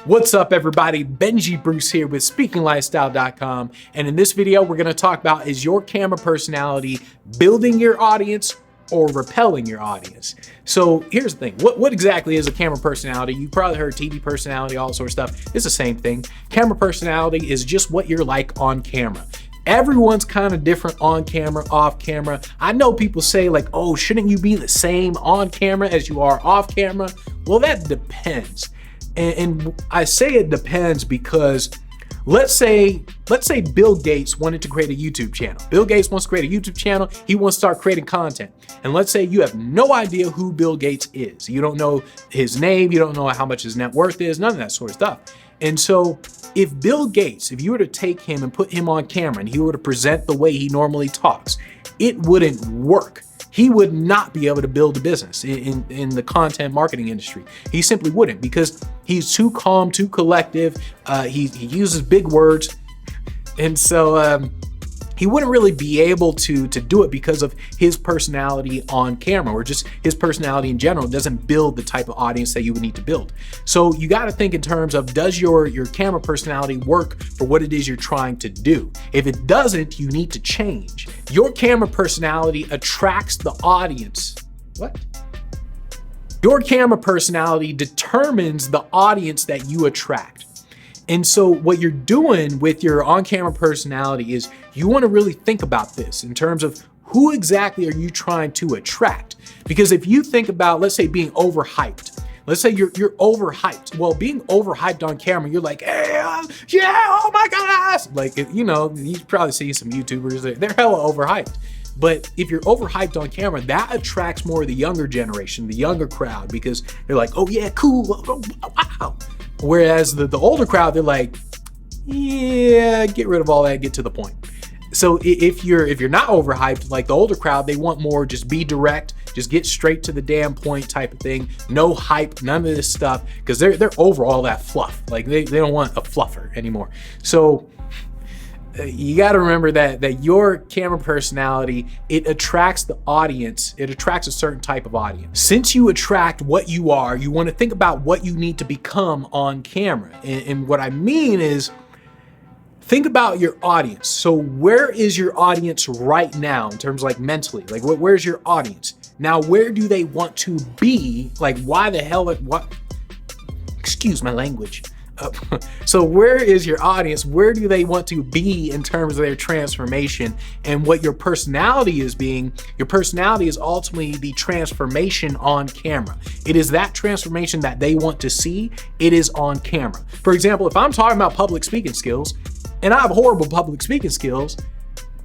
What's up, everybody? Benji Bruce here with SpeakingLifestyle.com, and in this video we're going to talk about, is your camera personality building your audience or repelling your audience? So here's the thing, what exactly is a camera personality? You probably heard TV personality, all sorts of stuff. It's the same thing. Camera personality is just what you're like on camera. Everyone's kind of different on camera, off camera. I know people say like, oh, shouldn't you be the same on camera as you are off camera? Well, that depends. And I say it depends because let's say Bill Gates wanted to create a YouTube channel. Bill Gates wants to create a YouTube channel. He wants to start creating content. And let's say you have no idea who Bill Gates is. You don't know his name. You don't know how much his net worth is, none of that sort of stuff. And so if Bill Gates, if you were to take him and put him on camera and he were to present the way he normally talks, it wouldn't work. He would not be able to build a business in the content marketing industry. He simply wouldn't, because he's too calm, too collective. He uses big words. And so he wouldn't really be able to do it because of his personality on camera, or just his personality in general doesn't build the type of audience that you would need to build. So you got to think in terms of, does your camera personality work for what it is you're trying to do? If it doesn't, you need to change. Your camera personality attracts the audience. What? Your camera personality determines the audience that you attract. And so what you're doing with your on-camera personality is you want to really think about this in terms of who exactly are you trying to attract? Because if you think about, let's say, being overhyped. Let's say you're overhyped. Well, being overhyped on camera, you're like, hey, yeah, oh my gosh. Like, you know, you've probably seen some YouTubers, they're hella overhyped. But if you're overhyped on camera, that attracts more of the younger generation, the younger crowd, because they're like, oh yeah, cool, oh, wow. Whereas the older crowd, they're like, yeah, get rid of all that, get to the point. So if you're not overhyped, like the older crowd, they want more, just be direct, just get straight to the damn point type of thing. No hype, none of this stuff, because they're over all that fluff. Like they don't want a fluffer anymore. So you got to remember that your camera personality, it attracts the audience. It attracts a certain type of audience. Since you attract what you are, you want to think about what you need to become on camera. And what I mean is, think about your audience. So where is your audience right now in terms of like mentally? Like where's your audience? Now, where do they want to be? Like, why the hell, what? Excuse my language. So where is your audience? Where do they want to be in terms of their transformation? And what your personality is being, your personality is ultimately the transformation on camera. It is that transformation that they want to see. It is on camera. For example, if I'm talking about public speaking skills and I have horrible public speaking skills,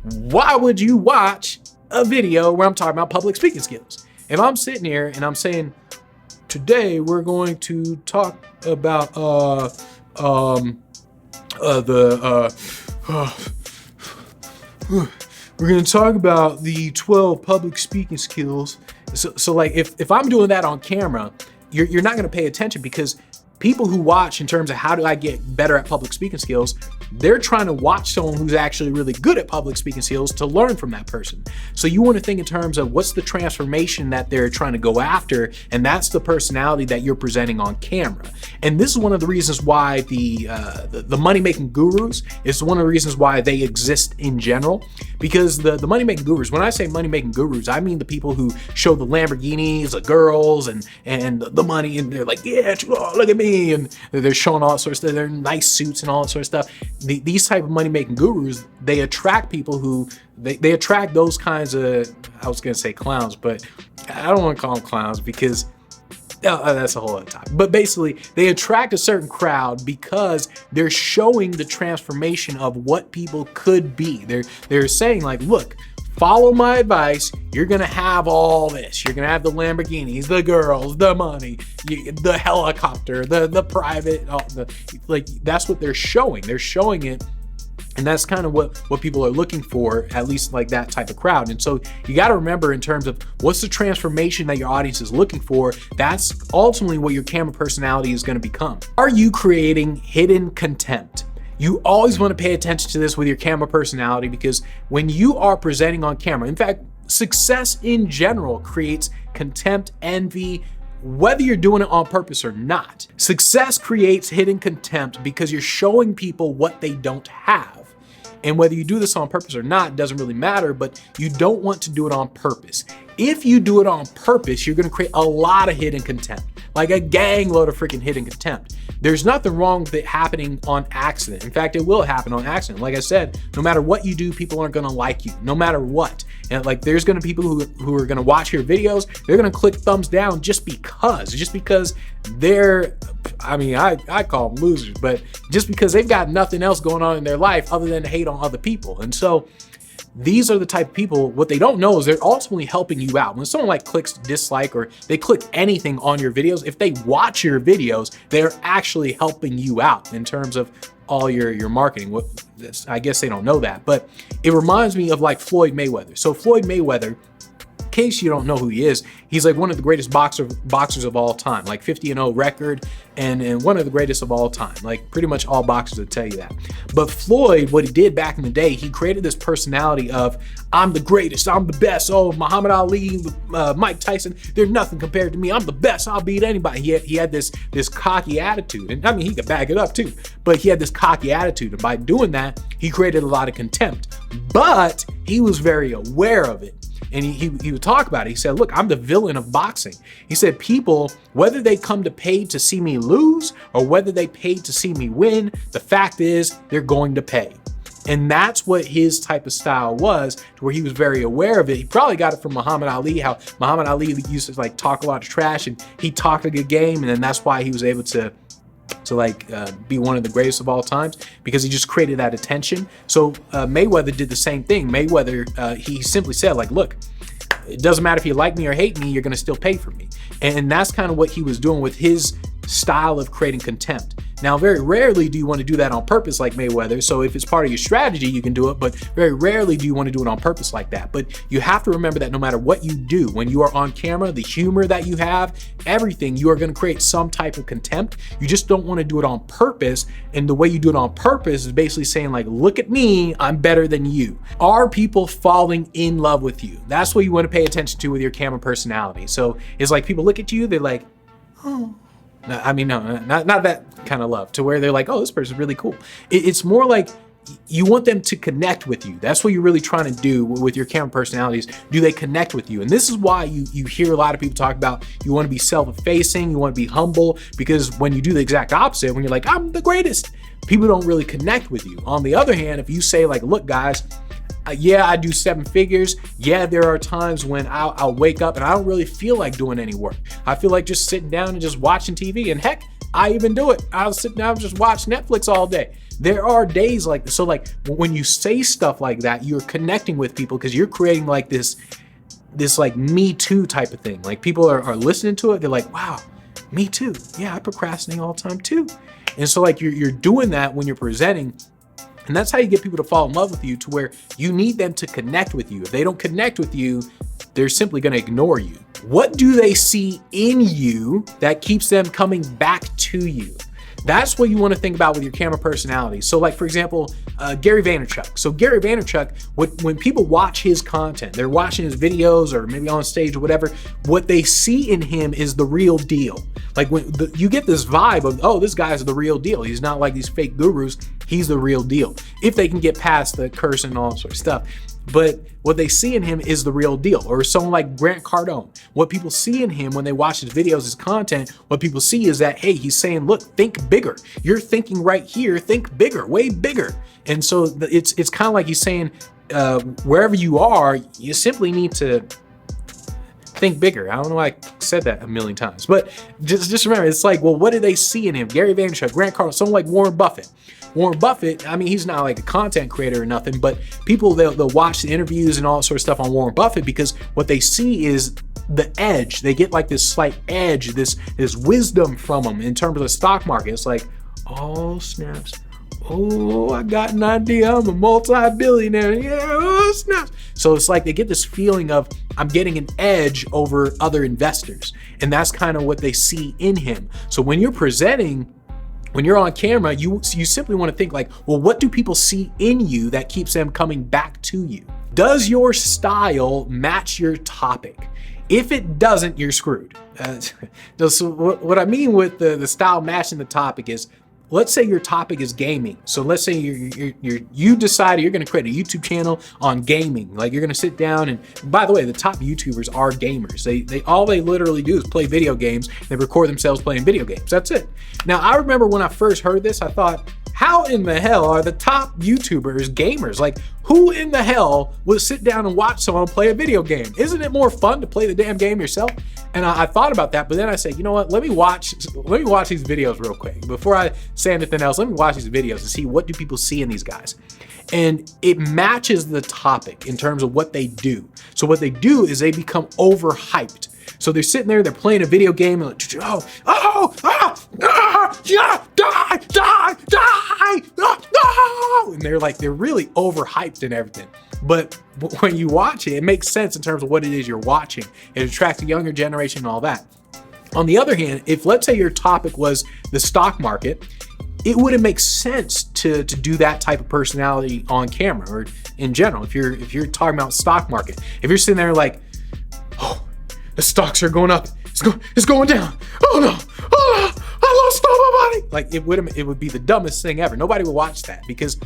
why would you watch a video where I'm talking about public speaking skills? If I'm sitting here and I'm saying, today we're going to talk about we're going to talk about the 12 public speaking skills. So like if I'm doing that on camera, you're not going to pay attention, because people who watch in terms of how do I get better at public speaking skills, they're trying to watch someone who's actually really good at public speaking skills to learn from that person. So you want to think in terms of what's the transformation that they're trying to go after, and that's the personality that you're presenting on camera. And this is one of the reasons why the money-making gurus, is one of the reasons why they exist in general. Because the money-making gurus, when I say money-making gurus, I mean the people who show the Lamborghinis, the girls, and the money, and they're like, yeah, look at me, and they're showing all sorts of stuff, they're nice suits and all that sort of stuff. These type of money-making gurus, they attract people who, they attract those kinds of, I was gonna say clowns, but I don't want to call them clowns because that's a whole other topic. But basically, they attract a certain crowd because they're showing the transformation of what people could be. They're saying like, look, follow my advice, you're gonna have all this. You're gonna have the Lamborghinis, the girls, the money, the helicopter, the private, like that's what they're showing. They're showing it, and that's kind of what people are looking for, at least like that type of crowd. And so you got to remember in terms of what's the transformation that your audience is looking for, that's ultimately what your camera personality is going to become. Are you creating hidden contempt? You always want to pay attention to this with your camera personality, because when you are presenting on camera, in fact, success in general creates contempt, envy, whether you're doing it on purpose or not, success creates hidden contempt because you're showing people what they don't have. And whether you do this on purpose or not doesn't really matter, but you don't want to do it on purpose. If you do it on purpose, you're gonna create a lot of hidden contempt, like a gang load of freaking hidden contempt. There's nothing wrong with it happening on accident. In fact, it will happen on accident. Like I said, no matter what you do, people aren't gonna like you, no matter what. And like, there's gonna be people who are gonna watch your videos, they're gonna click thumbs down just because they're, I mean, I call them losers, but just because they've got nothing else going on in their life other than to hate on other people. And so these are the type of people, what they don't know is they're ultimately helping you out. When someone like clicks dislike or they click anything on your videos, if they watch your videos, they're actually helping you out in terms of all your marketing. I guess they don't know that, but it reminds me of like Floyd Mayweather. So Floyd Mayweather, in case you don't know who he is, he's like one of the greatest boxers of all time, like 50-0 record and one of the greatest of all time. Like pretty much all boxers would tell you that. But Floyd, what he did back in the day, he created this personality of, I'm the greatest, I'm the best. Oh, Muhammad Ali, Mike Tyson, they're nothing compared to me. I'm the best, I'll beat anybody. He had this cocky attitude. And I mean, he could back it up too, but he had this cocky attitude. And by doing that, he created a lot of contempt, but he was very aware of it. And he would talk about it. He said, look, I'm the villain of boxing. He said, people, whether they come to pay to see me lose or whether they paid to see me win, the fact is they're going to pay. And that's what his type of style was, to where he was very aware of it. He probably got it from Muhammad Ali, how Muhammad Ali used to like talk a lot of trash and he talked a good game. And then that's why he was able to be one of the greatest of all times, because he just created that attention. So Mayweather did the same thing. Mayweather, he simply said like, look, it doesn't matter if you like me or hate me, you're gonna still pay for me. And that's kind of what he was doing with his style of creating contempt. Now, very rarely do you want to do that on purpose like Mayweather. So if it's part of your strategy, you can do it, but very rarely do you want to do it on purpose like that. But you have to remember that no matter what you do, when you are on camera, the humor that you have, everything, you are going to create some type of contempt. You just don't want to do it on purpose. And the way you do it on purpose is basically saying like, look at me, I'm better than you. Are people falling in love with you? That's what you want to pay attention to with your camera personality. So it's like people look at you, they're like, oh. I mean, no, not that kind of love to where they're like, oh, this person's really cool. It's more like you want them to connect with you. That's what you're really trying to do with your camera personalities. Do they connect with you? And this is why you hear a lot of people talk about you want to be self-effacing, you want to be humble, because when you do the exact opposite, when you're like, I'm the greatest, people don't really connect with you. On the other hand, if you say like, look, guys, yeah, I do 7 figures. Yeah, there are times when I'll wake up and I don't really feel like doing any work. I feel like just sitting down and just watching TV. And heck, I even do it. I'll sit down and just watch Netflix all day. There are days like this. So like when you say stuff like that, you're connecting with people because you're creating like this like me too type of thing. Like people are listening to it. They're like, wow, me too. Yeah, I procrastinate all the time too. And so like you're doing that when you're presenting. And that's how you get people to fall in love with you, to where you need them to connect with you. If they don't connect with you, they're simply going to ignore you. What do they see in you that keeps them coming back to you? That's what you want to think about with your camera personality. So like, for example, Gary Vaynerchuk. So Gary Vaynerchuk, when people watch his content, they're watching his videos or maybe on stage or whatever, what they see in him is the real deal. Like when you get this vibe of, oh, this guy's the real deal. He's not like these fake gurus. He's the real deal. If they can get past the curse and all that sort of stuff. But what they see in him is the real deal. Or someone like Grant Cardone, what people see in him when they watch his videos, his content, what people see is that, hey, he's saying, look, think bigger. You're thinking right here, think bigger, way bigger. And so it's kind of like he's saying, wherever you are, you simply need to think bigger. I don't know why I said that a million times, but just remember, it's like, well, what do they see in him? Gary Vaynerchuk, Grant Cardone, someone like Warren Buffett. Warren Buffett, I mean, he's not like a content creator or nothing, but people, they'll watch the interviews and all that sort of stuff on Warren Buffett because what they see is the edge. They get like this slight edge, this wisdom from him in terms of the stock market. It's like, oh, snaps. Oh, I got an idea. I'm a multi-billionaire. Yeah, oh, snaps. So it's like they get this feeling of, I'm getting an edge over other investors. And that's kind of what they see in him. So when you're presenting, when you're on camera, you simply want to think like, well, what do people see in you that keeps them coming back to you? Does your style match your topic? If it doesn't, you're screwed. So what I mean with the style matching the topic is, let's say your topic is gaming. So let's say you decided you're going to create a YouTube channel on gaming. Like you're going to sit down and, by the way, the top YouTubers are gamers. They literally do is play video games. They record themselves playing video games. That's it. Now, I remember when I first heard this, I thought, how in the hell are the top YouTubers gamers? Like, who in the hell would sit down and watch someone play a video game? Isn't it more fun to play the damn game yourself? And I thought about that, but then I said, you know what? Let me watch these videos real quick. Before I say anything else, let me watch these videos and see what do people see in these guys. And it matches the topic in terms of what they do. So what they do is they become overhyped. So they're sitting there, they're playing a video game, and like, yeah, die, no, and they're really overhyped and everything. But when you watch it, it makes sense in terms of what it is you're watching. It attracts a younger generation and all that. On the other hand, if let's say your topic was the stock market, it wouldn't make sense to do that type of personality on camera or in general. If you're talking about stock market, if you're sitting there like, oh, the stocks are going up, it's going down. Oh no, I lost all my money. Like it would be the dumbest thing ever. Nobody would watch that because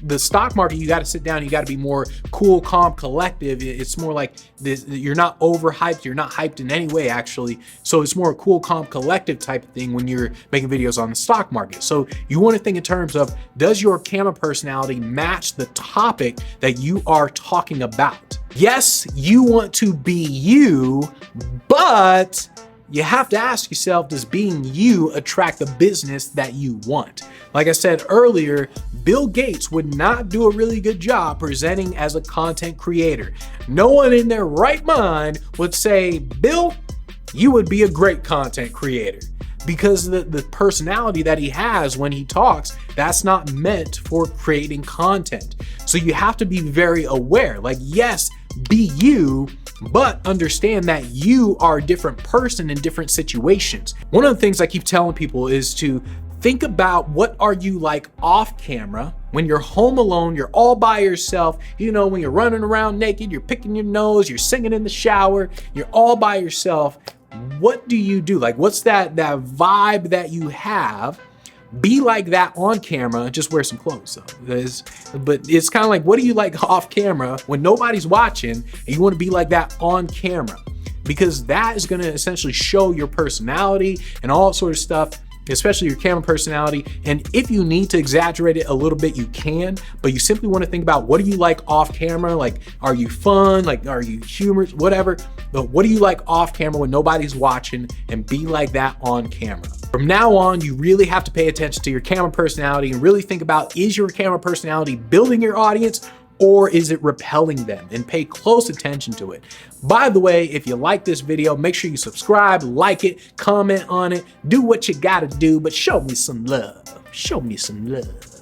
the stock market, you got to sit down, you got to be more cool, calm, collective. It's more like this, you're not overhyped, you're not hyped in any way actually. So it's more a cool, calm, collective type of thing when you're making videos on the stock market. So you want to think in terms of, does your camera personality match the topic that you are talking about? Yes, you want to be you, but you have to ask yourself, does being you attract the business that you want? Like I said earlier, Bill Gates would not do a really good job presenting as a content creator. No one in their right mind would say, Bill, you would be a great content creator. Because the personality that he has when he talks, that's not meant for creating content. So you have to be very aware. Like, yes, be you, but understand that you are a different person in different situations. One of the things I keep telling people is to think about what are you like off camera when you're home alone, you're all by yourself, you know, when you're running around naked, you're picking your nose, you're singing in the shower, you're all by yourself. What do you do? Like, what's that vibe that you have? Be like that on camera, just wear some clothes though. But it's kind of like, what do you like off camera when nobody's watching and you want to be like that on camera? Because that is going to essentially show your personality and all sort of stuff, especially your camera personality. And if you need to exaggerate it a little bit, you can, but you simply want to think about, what do you like off camera? Like, are you fun? Like, are you humorous? Whatever. But what do you like off camera when nobody's watching, and be like that on camera. From now on, you really have to pay attention to your camera personality and really think about, is your camera personality building your audience, or is it repelling them? And pay close attention to it. By the way, if you like this video, make sure you subscribe, like it, comment on it, do what you gotta do, but show me some love. Show me some love.